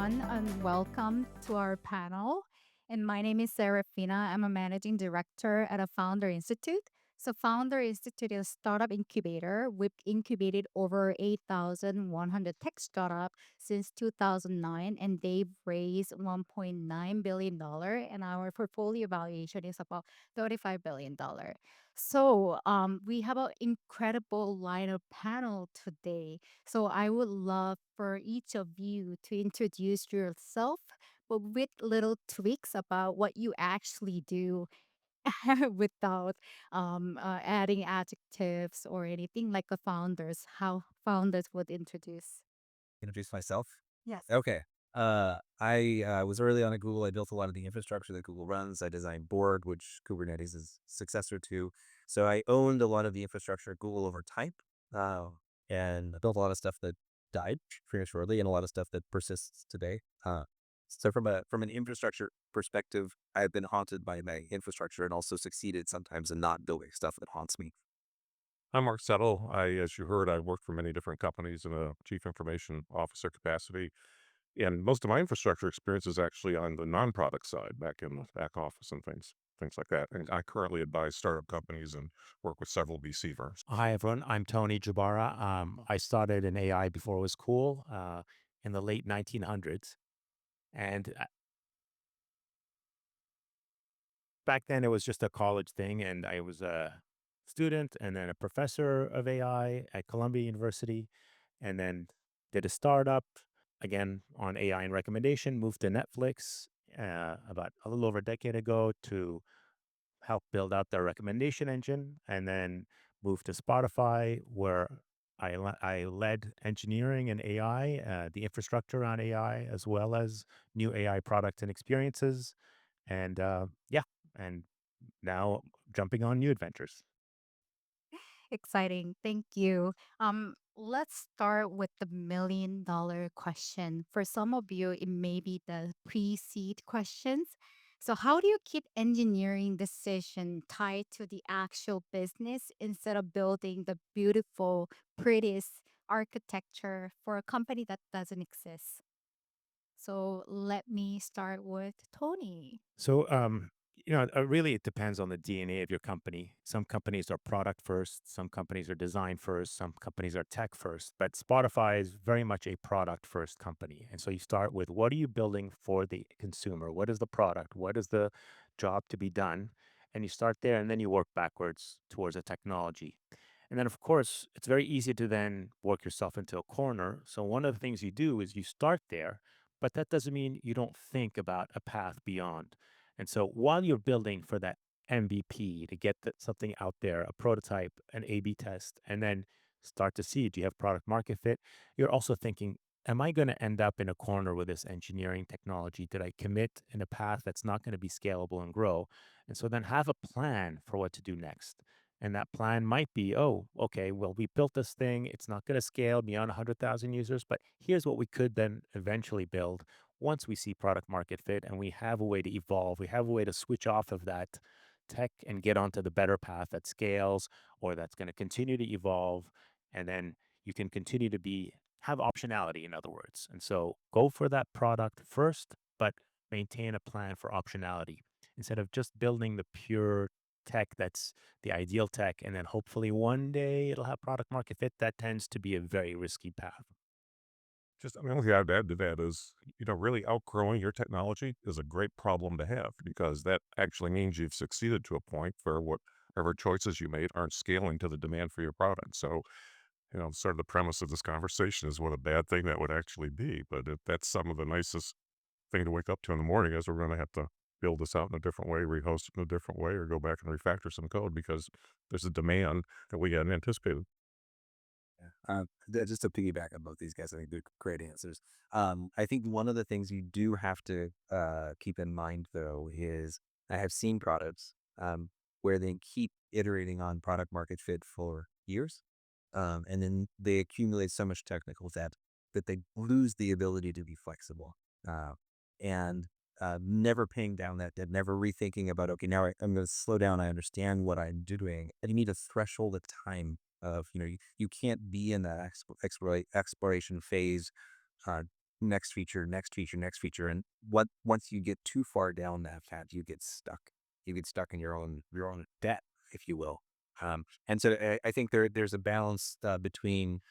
everyone, and welcome to our panel. And my name is Serephina. I'm a managing director at a Founder Institute. So, Founder Institute is a startup incubator. We've incubated over 8,100 tech startups since 2009, and they've raised $1.9 billion, and our portfolio valuation is about $35 billion. So, we have an incredible lineup panel today. So I would love for each of you to introduce yourself, but with little tweaks about what you actually do without adding adjectives or anything like the founders, how founders would introduce. Introduce myself? Yes. Okay. I was early on at Google. I built a lot of the infrastructure that Google runs. I designed Borg, which Kubernetes is successor to. So I owned a lot of the infrastructure at Google over time, uh, and I built a lot of stuff that died prematurely, and a lot of stuff that persists today. So from an infrastructure perspective, I've been haunted by my infrastructure, and also succeeded sometimes in not building stuff that haunts me. I'm Mark Settle. As you heard, I worked for many different companies in a chief information officer capacity. And most of my infrastructure experience is actually on the non-product side, back in the back office and things like that. And I currently advise startup companies and work with several VC firms. Hi, everyone. I'm Tony Jebara. I started in AI before it was cool in the late 1900s. And back then, it was just a college thing. And I was a student and then a professor of AI at Columbia University. And then did a startup again on AI and recommendation, moved to Netflix about a little over a decade ago to help build out their recommendation engine, and then moved to Spotify, where I led engineering and AI, the infrastructure around AI, as well as new AI products and experiences. And yeah, and now jumping on new adventures. Exciting. Thank you. Let's start with the $1 million question. For some of you, it may be the pre-seed questions. So, how do you keep engineering decision tied to the actual business instead of building the beautiful, prettiest architecture for a company that doesn't exist? So, let me start with Tony. So, really, it depends on the DNA of your company. Some companies are product first, some companies are design first, some companies are tech first. But Spotify is very much a product first company. And so you start with what are you building for the consumer? What is the product? What is the job to be done? And you start there and then you work backwards towards a technology. And then, of course, it's very easy to then work yourself into a corner. So, one of the things you do is you start there, but that doesn't mean you don't think about a path beyond. And so while you're building for that MVP to get something out there, a prototype, an A B test, and then start to see, do you have product market fit? You're also thinking, am I going to end up in a corner with this engineering technology? Did I commit in a path that's not going to be scalable and grow? And so then have a plan for what to do next. And that plan might be, oh, okay, well, we built this thing. It's not going to scale beyond 100,000 users, but here's what we could then eventually build once we see product market fit and we have a way to evolve. We have a way to switch off of that tech and get onto the better path that scales or that's going to continue to evolve. And then you can continue to have optionality, in other words. And so go for that product first, but maintain a plan for optionality instead of just building the pure tech that's the ideal tech, and then hopefully one day it'll have product market fit. That tends to be a very risky path. Just, I mean, the only thing I'd add to that is, really outgrowing your technology is a great problem to have because that actually means you've succeeded to a point where whatever choices you made aren't scaling to the demand for your product. So, sort of the premise of this conversation is what a bad thing that would actually be. But if that's some of the nicest thing to wake up to in the morning is we're going to have to build this out in a different way, rehost it in a different way, or go back and refactor some code because there's a demand that we hadn't anticipated. Yeah. Just to piggyback on both these guys, I think they're great answers. I think one of the things you do have to keep in mind, though, is I have seen products where they keep iterating on product market fit for years, and then they accumulate so much technical debt that they lose the ability to be flexible, and never paying down that debt, never rethinking about, okay, now I'm going to slow down. I understand what I'm doing. And you need a threshold of time of, you can't be in that exploration phase next feature, next feature, next feature. And once you get too far down that path, you get stuck. You get stuck in your own debt, if you will. And so I think there's a balance between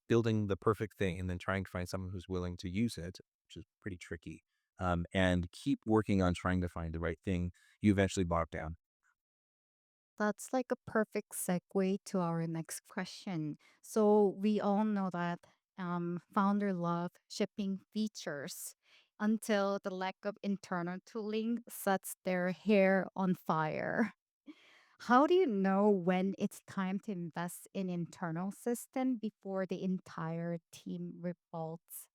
building the perfect thing and then trying to find someone who's willing to use it, which is pretty tricky. And keep working on trying to find the right thing. You eventually bog down. That's like a perfect segue to our next question. So we all know that founder love shipping features until the lack of internal tooling sets their hair on fire. How do you know when it's time to invest in internal system before the entire team revolts?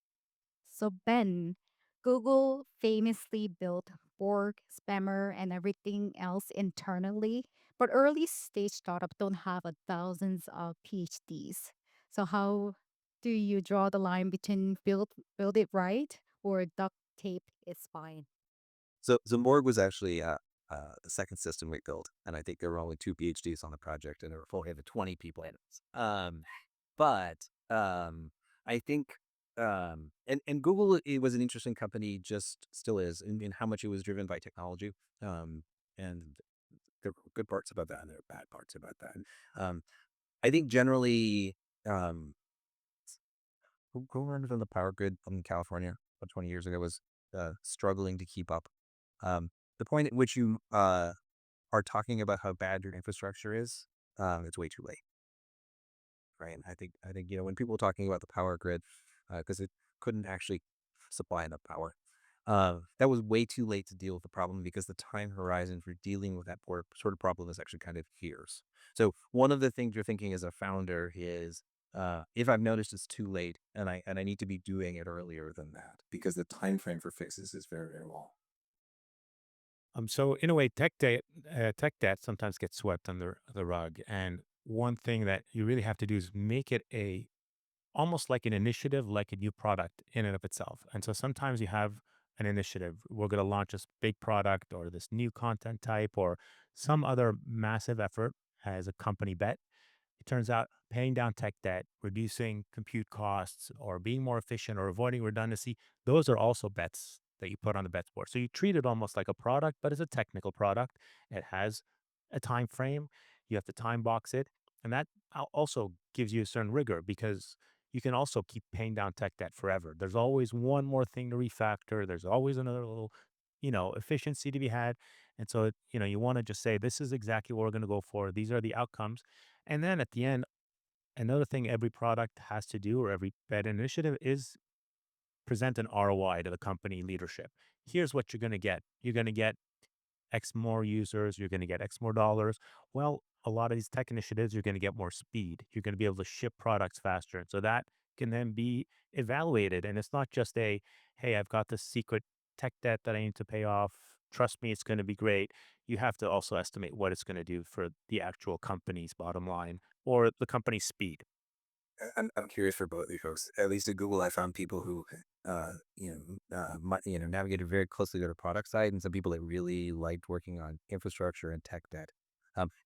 So Ben, Google famously built Borg, Spammer, and everything else internally, but early stage startups don't have thousands of PhDs. So how do you draw the line between build it right or duct tape its spine? So Zamorg was actually the second system we built, and I think there were only two PhDs on the project, and there were only 20 people in it. But I think and Google, it was an interesting company, just still is, in how much it was driven by technology. And there were good parts about that, and there are bad parts about that. Um, I think generally, um, who runs on the power grid in California about 20 years ago was struggling to keep up. The point at which you are talking about how bad your infrastructure is, it's way too late, right? And I think when people are talking about the power grid, because it couldn't actually supply enough power, that was way too late to deal with the problem because the time horizon for dealing with that sort of problem is actually kind of years. So one of the things you're thinking as a founder is, if I've noticed it's too late and I need to be doing it earlier than that because the time frame for fixes is very, very long. So in a way, tech debt sometimes gets swept under the rug. And one thing that you really have to do is make it a almost like an initiative, like a new product in and of itself. And so sometimes you have an initiative. We're going to launch this big product or this new content type or some other massive effort as a company bet. It turns out paying down tech debt, reducing compute costs, or being more efficient or avoiding redundancy, those are also bets that you put on the bets board. So you treat it almost like a product, but it's a technical product. It has a time frame. You have to time box it. And that also gives you a certain rigor because you can also keep paying down tech debt forever. There's always one more thing to refactor. There's always another little, efficiency to be had. And so, you want to just say, this is exactly what we're going to go for. These are the outcomes. And then at the end, another thing every product has to do or every bed initiative is present an ROI to the company leadership. Here's what you're going to get. You're going to get X more users, you're going to get X more dollars. Well, a lot of these tech initiatives, you're going to get more speed. You're going to be able to ship products faster. And so that can then be evaluated. And it's not just hey, I've got this secret tech debt that I need to pay off. Trust me, it's going to be great. You have to also estimate what it's going to do for the actual company's bottom line or the company's speed. I'm curious for both of you folks. At least at Google, I found people who, navigated very closely to the product side, and some people that really liked working on infrastructure and tech debt.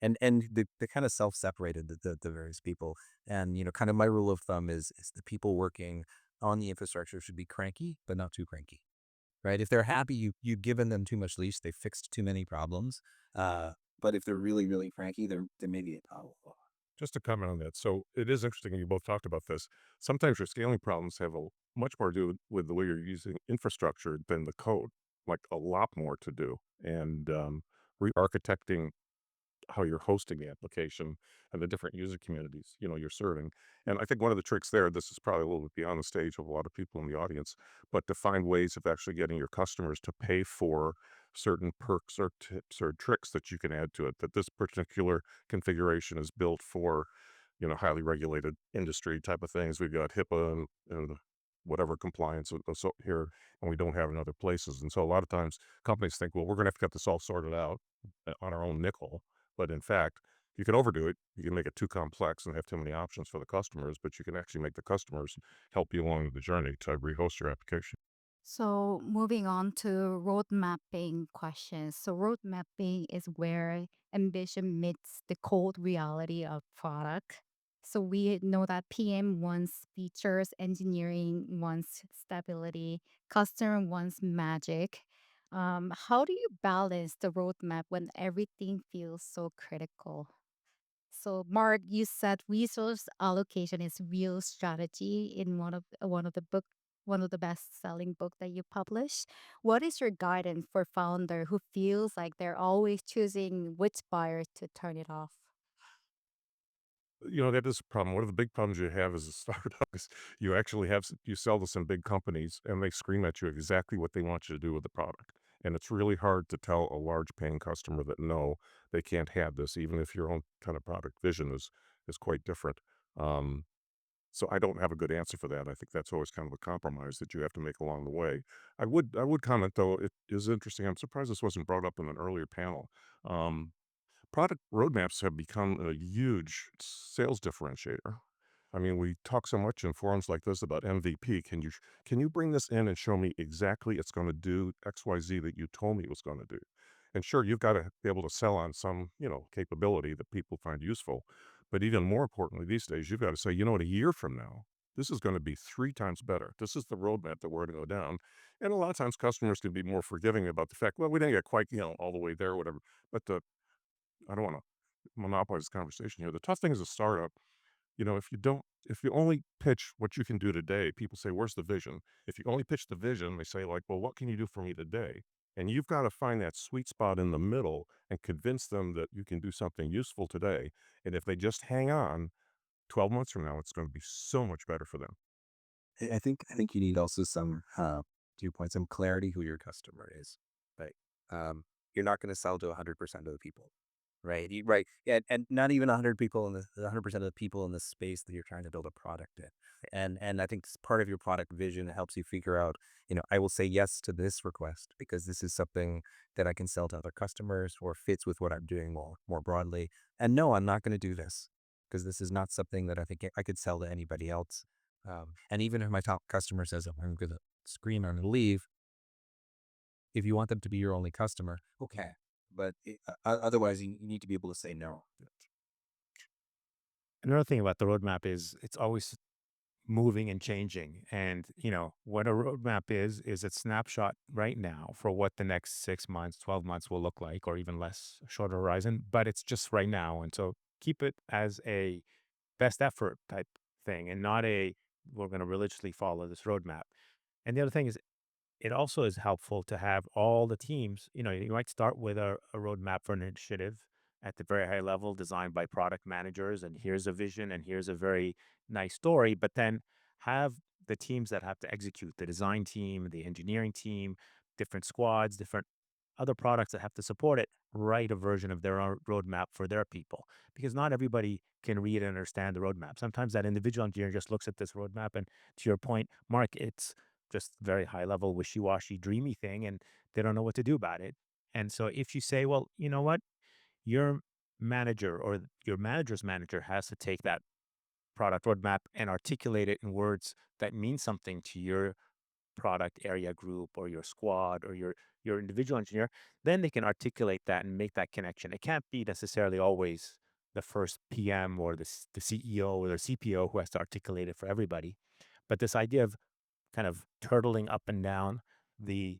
And they kind of self-separated the various people. And kind of my rule of thumb is the people working on the infrastructure should be cranky, but not too cranky, right? If they're happy, you've given them too much leash, they fixed too many problems. But if they're really, really cranky, they're maybe a problem. Just to comment on that. So it is interesting, and you both talked about this. Sometimes your scaling problems have much more to do with the way you're using infrastructure than the code, like a lot more to do. And re-architecting how you're hosting the application and the different user communities, you're serving. And I think one of the tricks there, this is probably a little bit beyond the stage of a lot of people in the audience, but to find ways of actually getting your customers to pay for certain perks or tips or tricks that you can add to it, that this particular configuration is built for, highly regulated industry type of things. We've got HIPAA and whatever compliance so here, and we don't have in other places. And so a lot of times companies think, well, we're going to have to get this all sorted out on our own nickel. But in fact, you can overdo it. You can make it too complex and have too many options for the customers, but you can actually make the customers help you along the journey to rehost your application. So moving on to road mapping questions. So road mapping is where ambition meets the cold reality of product. So we know that PM wants features, engineering wants stability, customer wants magic. How do you balance the roadmap when everything feels so critical? So, Mark, you said resource allocation is real strategy in one of the best-selling book that you published. What is your guidance for founder who feels like they're always choosing which buyer to turn it off? That is a problem. One of the big problems you have as a startup is you actually you sell to some big companies and they scream at you exactly what they want you to do with the product. And it's really hard to tell a large paying customer that no, they can't have this, even if your own kind of product vision is quite different. Um, so I don't have a good answer for that. I think that's always kind of a compromise that you have to make along the way. I would comment though, it is interesting. I'm surprised this wasn't brought up in an earlier panel. Um, Product roadmaps have become a huge sales differentiator. I mean, we talk so much in forums like this about MVP. Can you bring this in and show me exactly it's going to do XYZ that you told me it was going to do? And sure, you've got to be able to sell on some, capability that people find useful. But even more importantly, these days, you've got to say, a year from now, this is going to be 3 times better. This is the roadmap that we're going to go down. And a lot of times customers can be more forgiving about the fact, well, we didn't get quite, all the way there, or whatever. But I don't want to monopolize this conversation here. The tough thing as a startup, if you only pitch what you can do today, people say, where's the vision? If you only pitch the vision, they say like, well, what can you do for me today? And you've got to find that sweet spot in the middle and convince them that you can do something useful today. And if they just hang on 12 months from now, it's going to be so much better for them. I think you need also some, to your point, some clarity who your customer is, right? Um, you're not going to sell to 100% of the people, right? Right. And not even 100 people in the 100% of the people in the space that you're trying to build a product in. And I think part of your product vision helps you figure out, I will say yes to this request because this is something that I can sell to other customers or fits with what I'm doing more broadly. And no, I'm not going to do this because this is not something that I think I could sell to anybody else. And even if my top customer says, "Oh, I'm going to scream and leave," if you want them to be your only customer, okay. But otherwise, you need to be able to say no. Another thing about the roadmap is it's always moving and changing. And, what a roadmap is a snapshot right now for what the next 6 months, 12 months will look like, or even less shorter horizon, but it's just right now. And so keep it as a best effort type thing and not we're going to religiously follow this roadmap. And the other thing is it also is helpful to have all the teams. You might start with a roadmap for an initiative at the very high level, designed by product managers, and here's a vision and here's a very nice story. But then have the teams that have to execute, the design team, the engineering team, different squads, different other products that have to support it, write a version of their own roadmap for their people. Because not everybody can read and understand the roadmap. Sometimes that individual engineer just looks at this roadmap and, to your point, Mark, it's just very high level, wishy washy, dreamy thing, and they don't know what to do about it. And so if you say, well, you know what, your manager or your manager's manager has to take that product roadmap and articulate it in words that mean something to your product area group or your squad or your individual engineer, then they can articulate that and make that connection. It can't be necessarily always the first PM or the CEO or the CPO who has to articulate it for everybody. But this idea of kind of turtling up and down the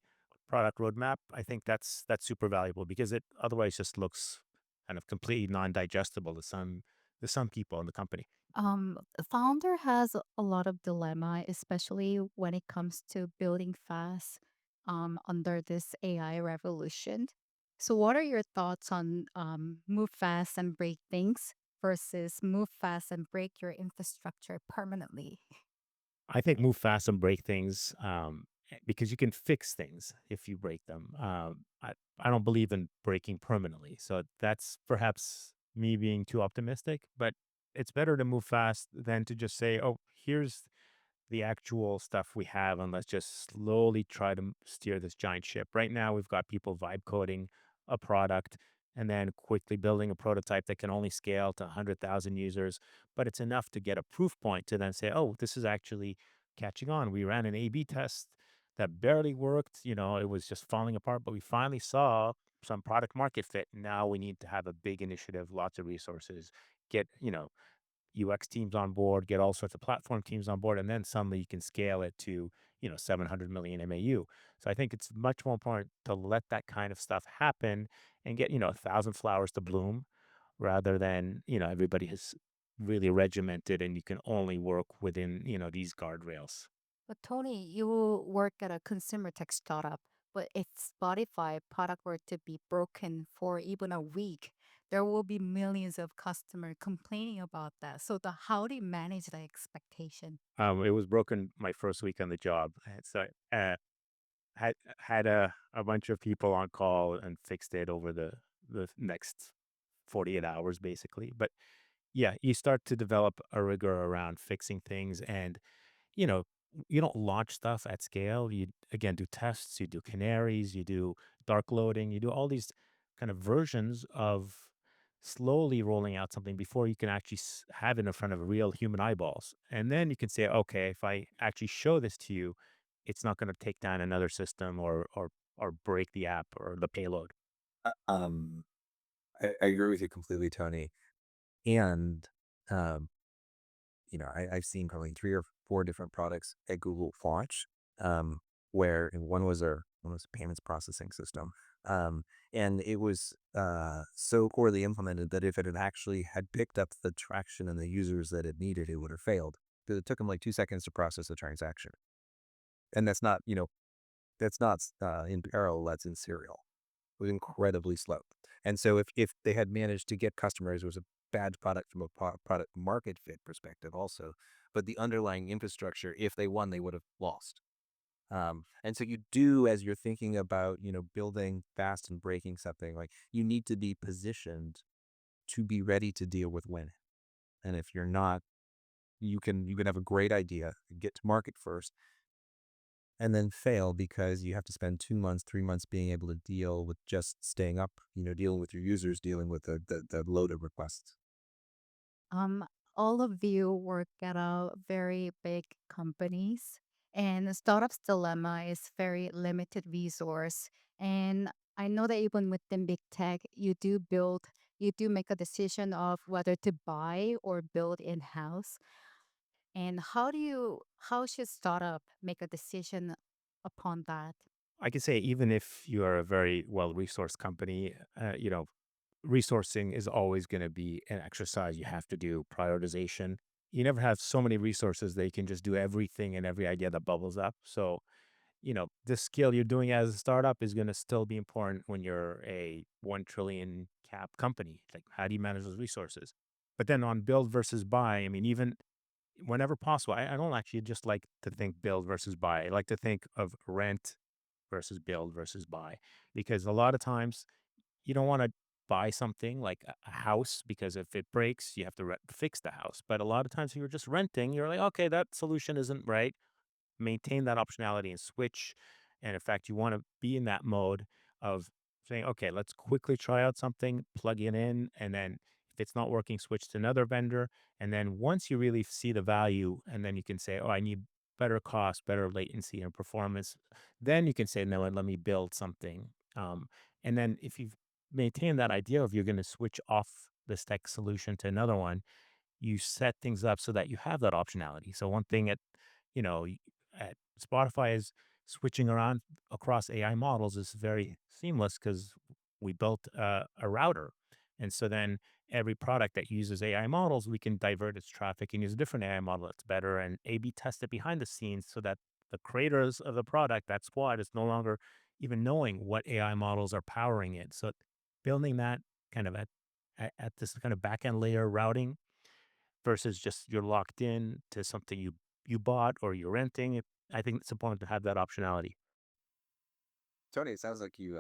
product roadmap, I think that's super valuable because it otherwise just looks kind of completely non-digestible to some people in the company. The founder has a lot of dilemma, especially when it comes to building fast under this AI revolution. So, what are your thoughts on move fast and break things versus move fast and break your infrastructure permanently? I think move fast and break things because you can fix things if you break them. I don't believe in breaking permanently. So that's perhaps me being too optimistic, but it's better to move fast than to just say, oh, here's the actual stuff we have, and let's just slowly try to steer this giant ship. Right now, we've got people vibe coding a product and then quickly building a prototype that can only scale to 100,000 users, but it's enough to get a proof point to then say, oh, this is actually catching on. We ran an A/B test that barely worked. It was just falling apart, but we finally saw some product market fit. Now we need to have a big initiative, lots of resources, get, UX teams on board, get all sorts of platform teams on board, and then suddenly you can scale it to, 700 million MAU. So I think it's much more important to let that kind of stuff happen and get, 1,000 flowers to bloom rather than, everybody has really regimented and you can only work within, these guardrails. But Tony, you work at a consumer tech startup. But if Spotify product were to be broken for even a week, there will be millions of customers complaining about that. So how do you manage the expectation? It was broken my first week on the job. So had a bunch of people on call and fixed it over the next 48 hours basically. But yeah, you start to develop a rigor around fixing things and you know, you don't launch stuff at scale. You again do tests, you do canaries, you do dark loading, you do all these kind of versions of slowly rolling out something before you can actually have it in front of real human eyeballs. And then you can say, okay, if I actually show this to you, it's not going to take down another system or break the app or the payload. Uh, Um, I agree with you completely, Tony. And um, I've seen probably 3 or 4 different products at Google launch, um, where and one was a payments processing system, and it was so poorly implemented that if it had actually had picked up the traction and the users that it needed, it would have failed because it took them like 2 seconds to process a transaction, and that's not in parallel, that's in serial. It was incredibly slow. And so if they had managed to get customers, it was a bad product from a product market fit perspective also. But the underlying infrastructure, if they won, they would have lost. And so you do, as you're thinking about, building fast and breaking something, like you need to be positioned to be ready to deal with when. And if you're not, you can have a great idea, get to market first, and then fail because you have to spend 2 months, 3 months being able to deal with just staying up, dealing with your users, dealing with the load of requests. Um, all of you work at a very big companies, and the startup's dilemma is very limited resource. And I know that even within big tech, you do make a decision of whether to buy or build in house. And how should startup make a decision upon that? I could say even if you are a very well resourced company, resourcing is always going to be an exercise you have to do, prioritization. You never have so many resources that you can just do everything and every idea that bubbles up. So, the skill you're doing as a startup is going to still be important when you're a 1 trillion cap company. Like, how do you manage those resources? But then on build versus buy, I mean, even whenever possible, I don't actually just like to think build versus buy. I like to think of rent versus build versus buy because a lot of times you don't want to buy something like a house because if it breaks, you have to fix the house. But a lot of times, if you're just renting, you're like, okay, that solution isn't right. Maintain that optionality and switch. And in fact, you want to be in that mode of saying, okay, let's quickly try out something, plug it in, and then if it's not working, switch to another vendor. And then once you really see the value, and then you can say, oh, I need better cost, better latency and performance, then you can say, no, let me build something. And then if you've maintained that idea of you're going to switch off this tech solution to another one, you set things up so that you have that optionality. So one thing you know, y- at Spotify is switching around across AI models is very seamless because we built a router. And so then every product that uses AI models, we can divert its traffic and use a different AI model that's better and A/B test it behind the scenes so that the creators of the product, that squad, is no longer even knowing what AI models are powering it. So building that kind of at this kind of backend layer routing versus just you're locked in to something you bought or you're renting. I think it's important to have that optionality. Tony, it sounds like you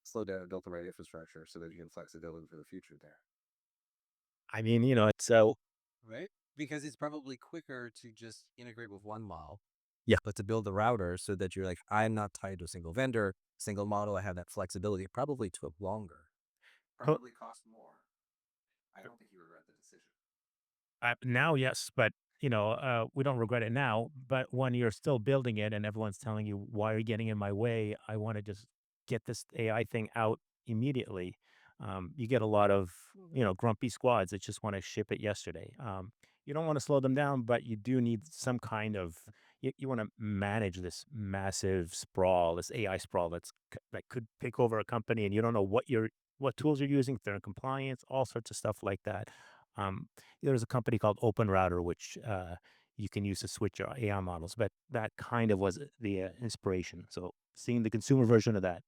slowed down and built the right infrastructure so that you can flexibility for the future there. I mean, it's so Right? Because it's probably quicker to just integrate with one model, yeah. but to build the router so that you're like, I'm not tied to a single vendor, single model, I have that flexibility. It probably took longer, Huh, probably cost more. I don't think you regret the decision. Now, yes, but we don't regret it now. But when you're still building it and everyone's telling you why are you getting in my way, I want to just get this AI thing out immediately. You get a lot of grumpy squads that just want to ship it yesterday. You don't want to slow them down, but you do need some kind of you want to manage this massive sprawl, this AI sprawl that could take over a company, and you don't know what tools you're using, if they're in compliance, all sorts of stuff like that. Um, there's a company called Open Router, which you can use to switch your AI models, but that kind of was the inspiration. So seeing the consumer version of that.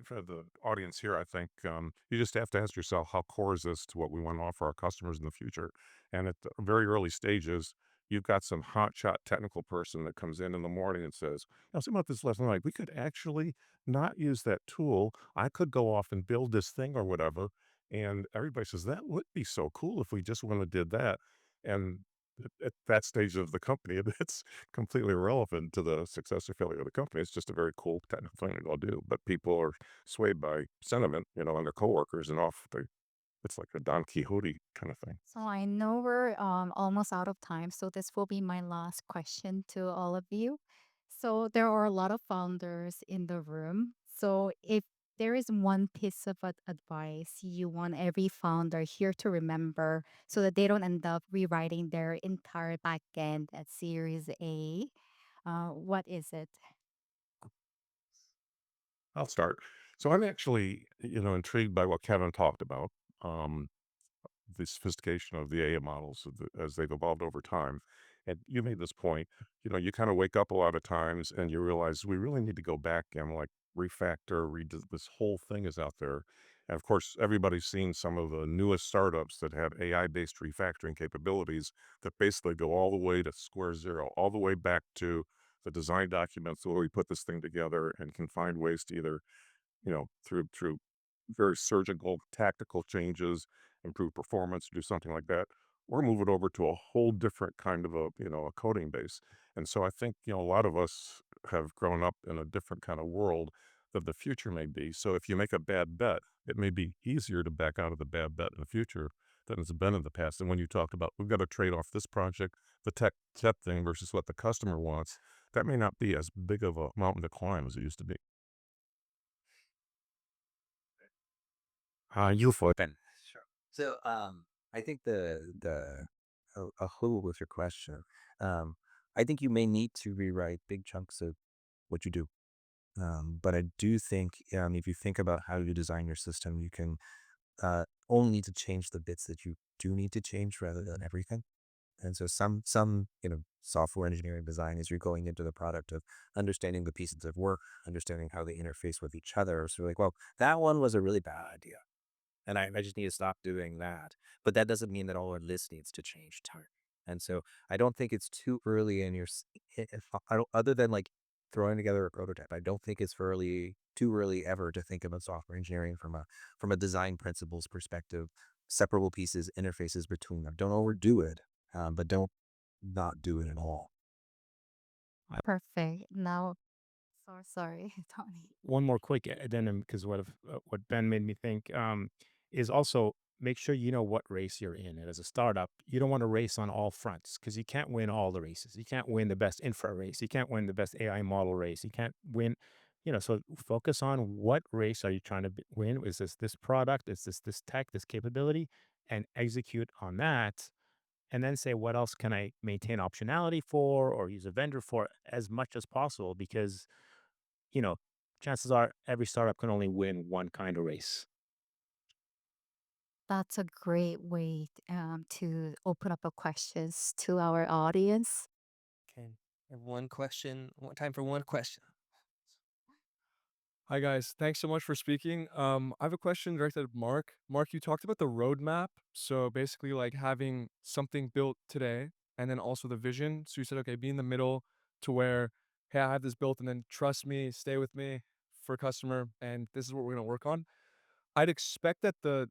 For the audience here, I think you just have to ask yourself, how core is this to what we want to offer our customers in the future? And at the very early stages, you've got some hotshot technical person that comes in the morning and says, I was thinking about this last night. We could actually not use that tool. I could go off and build this thing or whatever. And everybody says, that would be so cool if we just went and did that. And at that stage of the company, it's completely irrelevant to the success or failure of the company. It's just a very cool technical thing to go do. But people are swayed by sentiment, and their coworkers, and it's like a Don Quixote kind of thing. So I know we're almost out of time, so this will be my last question to all of you. So there are a lot of founders in the room. So if there is one piece of advice you want every founder here to remember so that they don't end up rewriting their entire backend at Series A, what is it? I'll start. So I'm actually, intrigued by what Kevin talked about. Um, the sophistication of the AI models as they've evolved over time. And you made this point, you kind of wake up a lot of times and you realize we really need to go back and like refactor, redo this whole thing is out there. And of course, everybody's seen some of the newest startups that have AI based refactoring capabilities that basically go all the way to square zero, all the way back to the design documents where we put this thing together and can find ways to either through very surgical, tactical changes, improve performance, do something like that, or move it over to a whole different kind of a coding base. And so I think, a lot of us have grown up in a different kind of world that the future may be. So if you make a bad bet, it may be easier to back out of the bad bet in the future than it's been in the past. And when you talked about we've got to trade off this project, the tech thing versus what the customer wants, that may not be as big of a mountain to climb as it used to be. You for Ben. Sure. So I think a whole with your question. I think you may need to rewrite big chunks of what you do. But I do think if you think about how you design your system, you can only need to change the bits that you do need to change rather than everything. And so some software engineering design is you're going into the product of understanding the pieces of work, understanding how they interface with each other. So you're like, well, that one was a really bad idea. And I just need to stop doing that. But that doesn't mean that all our list needs to change entirely. And so I don't think it's too early in your, if I don't, other than like throwing together a prototype, I don't think it's too early ever to think about software engineering from a design principles perspective, separable pieces, interfaces between them. Don't overdo it, but don't not do it at all. Perfect. Now, so sorry, Tony. one more quick addendum because what Ben made me think is also make sure you know what race you're in. And as a startup, you don't want to race on all fronts because you can't win all the races. You can't win the best infra race. You can't win the best AI model race. You can't win. So focus on what race are you trying to win? Is this product? Is this tech? This capability? And execute on that. And then say what else can I maintain optionality for or use a vendor for as much as possible because you know, chances are every startup can only win one kind of race. That's a great way to open up a questions to our audience. Okay. I have one question. One time for one question. Hi guys, thanks so much for speaking. I have a question directed at Mark. Mark, you talked about the roadmap. So basically, like having something built today, and then also the vision. So you said, okay, be in the middle to where, hey, I have this built, and then trust me, stay with me for customer, and this is what we're gonna work on. I'd expect that the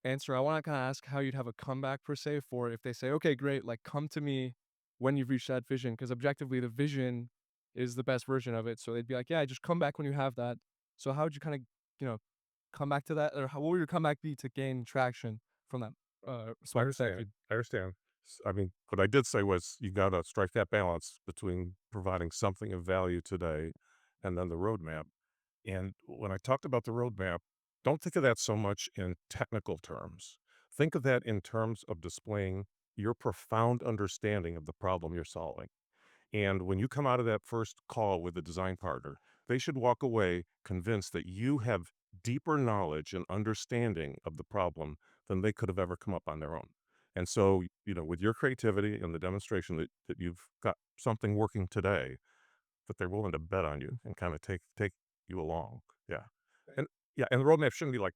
answer. I want to kind of ask how you'd have a comeback per se for if they say, okay, great, like come to me when you've reached that vision, because objectively the vision is the best version of it. So they'd be like, yeah, just come back when you have that. So how would you kind of, you know, come back to that, or what would your comeback be to gain traction from that I perspective? understand. I understand. I mean, what I did say was you got to strike that balance between providing something of value today and then the roadmap. And when I talked about the roadmap, don't think of that so much in technical terms. Think of that in terms of displaying your profound understanding of the problem you're solving. And when you come out of that first call with the design partner, they should walk away convinced that you have deeper knowledge and understanding of the problem than they could have ever come up on their own. And so, with your creativity and the demonstration that you've got something working today, that they're willing to bet on you and kind of take you along. Yeah. And yeah, and the roadmap shouldn't be like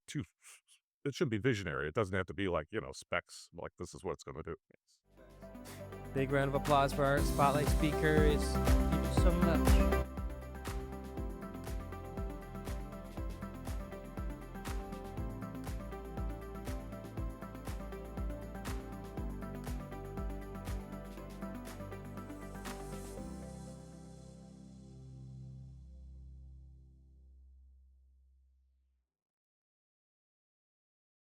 it should be visionary. It doesn't have to be like, specs, like this is what it's going to do. Big round of applause for our spotlight speakers. Thank you so much.